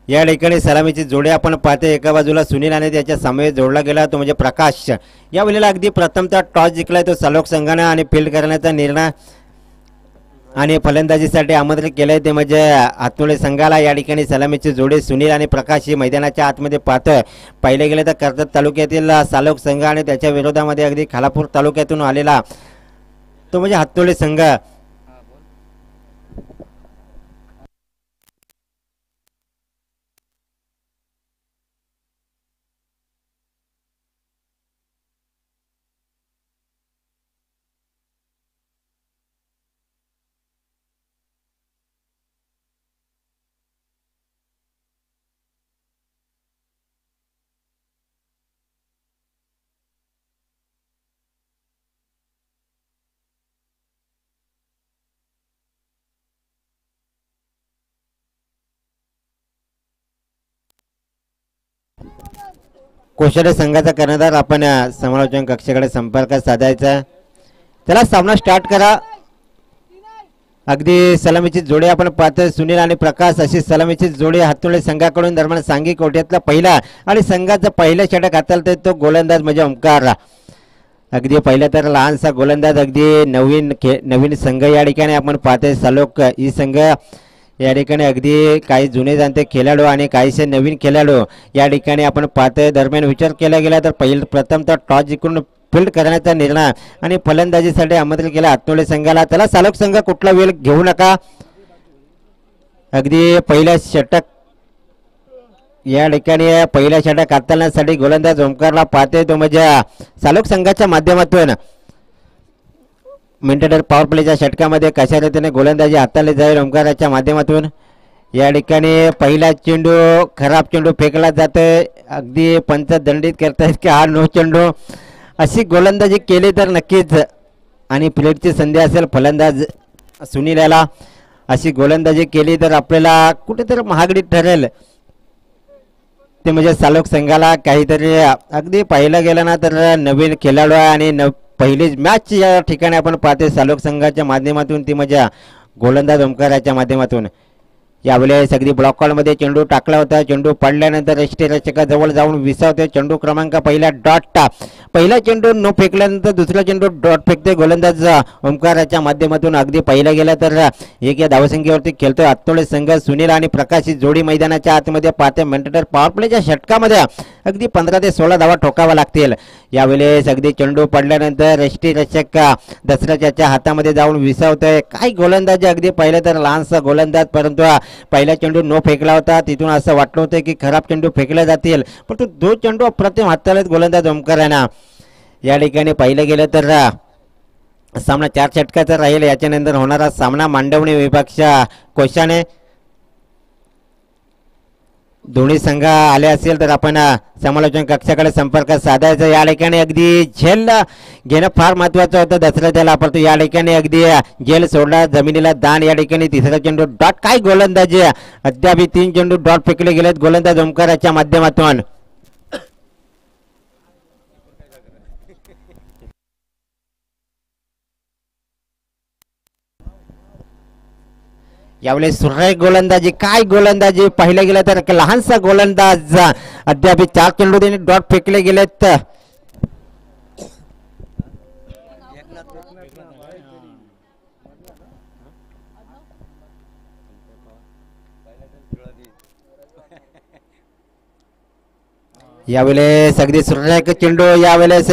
या ठिकाणी सलामीची जोडी आपण पाहते. एका बाजूला सुनील आणि त्याच्या समवेत जोडला गेला तो म्हणजे प्रकाश. या वेळेला अगदी प्रथमतः टॉस जिंकलाय तो सलोक संघाने आणि फील्ड करण्याचा निर्णय आणि फलंदाजीसाठी आमंत्रित केलंय ते म्हणजे हातोळे संघाला. या ठिकाणी सलामीची जोडी सुनील आणि प्रकाश ही मैदानाच्या आतमध्ये पाहतोय. पाहिले गेले तर कर्जत तालुक्यातील सलोक संघ आणि त्याच्या विरोधामध्ये अगदी खालापूर तालुक्यातून आलेला तो म्हणजे हातोळे संघ. कोशाडे संघाचा कर्णधार आपण समालोचन कक्षाकडे संपर्क साधायचा. चला सामना स्टार्ट करा. अगदी सलामीची जोडी आपण पाहतोय सुनील आणि प्रकाश अशी सलामीची जोडी हातोळे संघाकडून. दरम्यान सांगी कोट्यातला पहिला आणि संघाचा पहिला षटक हाताळतोय तो गोलंदाज म्हणजे ओंकार. अगदी पहिला तर लहानसा गोलंदाज अगदी नवीन संघ या ठिकाणी आपण पाहतोय सलोक ही संघ. या ठिकाणी अगदी काही जुने जाणते खेळाडू आणि काहीसे नवीन खेळाडू या ठिकाणी आपण पाहतोय. दरम्यान विचार केला गेला तर प्रथमतः टॉस जिंकून फील्ड करण्याचा निर्णय आणि फलंदाजीसाठी आमंत्रित केला हातोळे संघाला. त्याला सलोक संघ कुठला वेळ घेऊ नका. अगदी पहिल्या षटक या ठिकाणी पहिल्या षटक हाताळण्यासाठी गोलंदाज ओंकारला पाहते तो म्हणजे सलोक संघाच्या माध्यमातून. मिनिटेटर पॉवर प्लेच्या षटकामध्ये कशा रीतीने गोलंदाजी हाताळली जाईल ओंकाराच्या माध्यमातून. या ठिकाणी पहिला चेंडू खराब चेंडू फेकला जातोय. अगदी पंच दंडित करतायत की हा नो चेंडू. अशी गोलंदाजी केली तर नक्कीच आणि प्लेटची संधी असेल फलंदाज सुनील याला. अशी गोलंदाजी केली तर आपल्याला कुठेतरी महागडी ठरेल ते म्हणजे सलोक संघाला. काहीतरी अगदी पाहिलं गेलं ना तर नवीन खेळाडू आहे आणि पहिलीच मॅच या ठिकाणी आपण पाहते सलोक संघाच्या माध्यमातून ती म्हणजे गोलंदाज ओंकाराच्या माध्यमातून. यावेळेस अगदी ब्लॉक कॉलमध्ये चेंडू टाकला होता. चेंडू पडल्यानंतर यष्टीरक्षकाजवळ जाऊन विसावते. चेंडू क्रमांक पहिला डॉट. पहिला चेंडू न फेकल्यानंतर दुसरा चेंडू डॉट फेकते गोलंदाज ओंकाराच्या माध्यमातून. अगदी पाहिलं गेलं तर एक या धावसंख्येवरती खेळतोय हातोळे संघ. सुनील आणि प्रकाश ही जोडी मैदानाच्या आतमध्ये पाहते. मेंटेटर पॉवर प्लेच्या षटकामध्ये अगदी 15 ते 16 धावा ठोकावा लागतील. यावेळेस अगदी चेंडू पडल्यानंतर यष्टीरक्षक दसऱ्याच्या हातामध्ये जाऊन विसावतोय. काय गोलंदाजी अगदी पाहिलं तर लहानसा गोलंदाज परंतु पहिला चेंडू नो फेकला होता. तिथून असं वाटलं होतं की खराब चेंडू फेकले जातील परंतु 2 चेंडू अप्रतिम हाताळत गोलंदाज ओंकारांना. या ठिकाणी पाहिलं गेलं तर सामना 4 षटकाचा राहील. याच्यानंतर होणारा सामना मांडवणी विभागच्या कोशाने. दोन्ही संघ आले असेल तर आपण समालोचन कक्षाकडे संपर्क साधायचा. या ठिकाणी अगदी झेल घेणं फार महत्वाचं होतं दसरा त्याला परंतु या ठिकाणी अगदी झेल सोडला जमिनीला दान. या ठिकाणी तिसरा चेंडू डॉट. काय गोलंदाजी अद्याप 3 चेंडू डॉट फेकले गेलेत गोलंदाज ओंकाराच्या माध्यमातून. यावेळेस सुरेख गोलंदाजी. काय गोलंदाजी पाहिलं गेलं तर लहानसा गोलंदाज अद्याप 4 चेंडू त्यांनी डॉट फेकले गेलेत. यावेळेस अगदी सुरेख चेंडू. यावेळेस